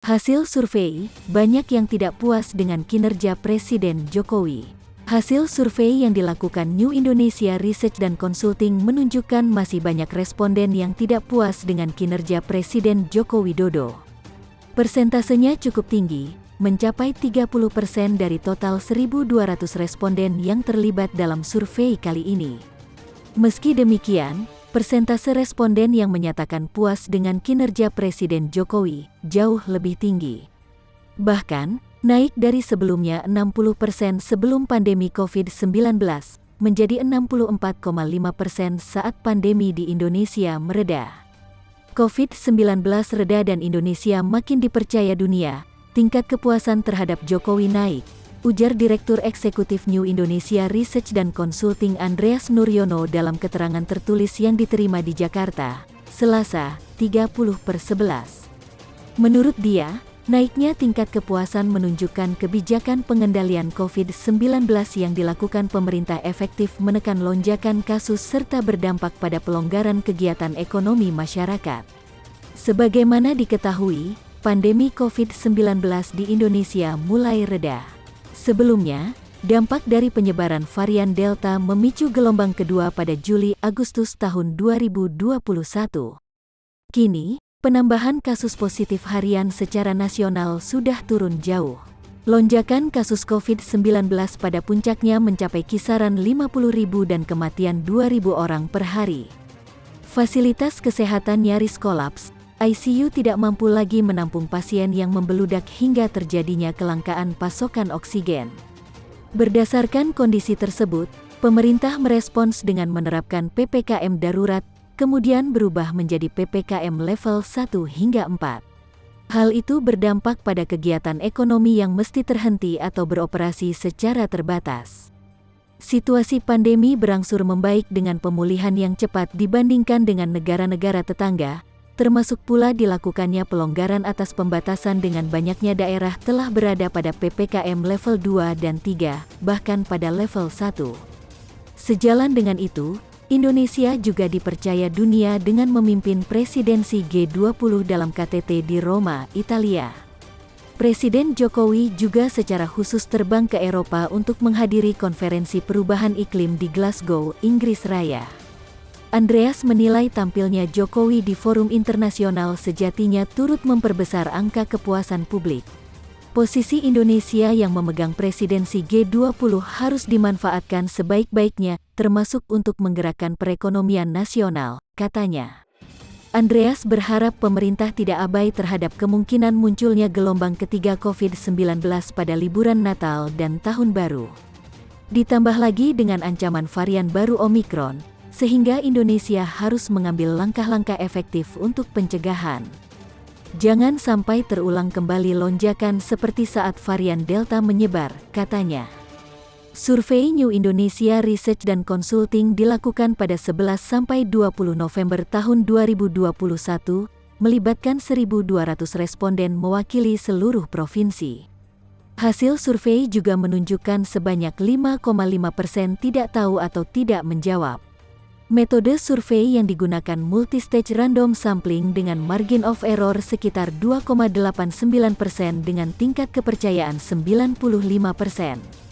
Hasil survei, banyak yang tidak puas dengan kinerja Presiden Jokowi. Hasil survei yang dilakukan New Indonesia Research dan Consulting menunjukkan masih banyak responden yang tidak puas dengan kinerja Presiden Joko Widodo. Persentasenya cukup tinggi, mencapai 30% dari total 1.200 responden yang terlibat dalam survei kali ini. Meski demikian, persentase responden yang menyatakan puas dengan kinerja Presiden Jokowi jauh lebih tinggi. Bahkan, naik dari sebelumnya 60% sebelum pandemi COVID-19 menjadi 64,5% saat pandemi di Indonesia mereda. COVID-19 reda dan Indonesia makin dipercaya dunia, tingkat kepuasan terhadap Jokowi naik, ujar Direktur Eksekutif New Indonesia Research dan Consulting Andreas Nuryono dalam keterangan tertulis yang diterima di Jakarta, Selasa, 30/11. Menurut dia, naiknya tingkat kepuasan menunjukkan kebijakan pengendalian COVID-19 yang dilakukan pemerintah efektif menekan lonjakan kasus serta berdampak pada pelonggaran kegiatan ekonomi masyarakat. Sebagaimana diketahui, pandemi COVID-19 di Indonesia mulai reda. Sebelumnya, dampak dari penyebaran varian Delta memicu gelombang kedua pada Juli-Agustus tahun 2021. Kini, penambahan kasus positif harian secara nasional sudah turun jauh. Lonjakan kasus COVID-19 pada puncaknya mencapai kisaran 50.000 dan kematian 2.000 orang per hari. Fasilitas kesehatan nyaris kolaps, ICU tidak mampu lagi menampung pasien yang membeludak hingga terjadinya kelangkaan pasokan oksigen. Berdasarkan kondisi tersebut, pemerintah merespons dengan menerapkan PPKM darurat, kemudian berubah menjadi PPKM level 1 hingga 4. Hal itu berdampak pada kegiatan ekonomi yang mesti terhenti atau beroperasi secara terbatas. Situasi pandemi berangsur membaik dengan pemulihan yang cepat dibandingkan dengan negara-negara tetangga, termasuk pula dilakukannya pelonggaran atas pembatasan dengan banyaknya daerah telah berada pada PPKM level 2 dan 3, bahkan pada level 1. Sejalan dengan itu, Indonesia juga dipercaya dunia dengan memimpin presidensi G20 dalam KTT di Roma, Italia. Presiden Jokowi juga secara khusus terbang ke Eropa untuk menghadiri konferensi perubahan iklim di Glasgow, Inggris Raya. Andreas menilai tampilnya Jokowi di forum internasional sejatinya turut memperbesar angka kepuasan publik. Posisi Indonesia yang memegang presidensi G20 harus dimanfaatkan sebaik-baiknya, termasuk untuk menggerakkan perekonomian nasional, katanya. Andreas berharap pemerintah tidak abai terhadap kemungkinan munculnya gelombang ketiga COVID-19 pada liburan Natal dan Tahun Baru. Ditambah lagi dengan ancaman varian baru Omikron, sehingga Indonesia harus mengambil langkah-langkah efektif untuk pencegahan. Jangan sampai terulang kembali lonjakan seperti saat varian Delta menyebar, katanya. Survei New Indonesia Research dan Consulting dilakukan pada 11–20 November tahun 2021, melibatkan 1.200 responden mewakili seluruh provinsi. Hasil survei juga menunjukkan sebanyak 5,5% tidak tahu atau tidak menjawab. Metode survei yang digunakan multistage random sampling dengan margin of error sekitar 2,89% dengan tingkat kepercayaan 95%.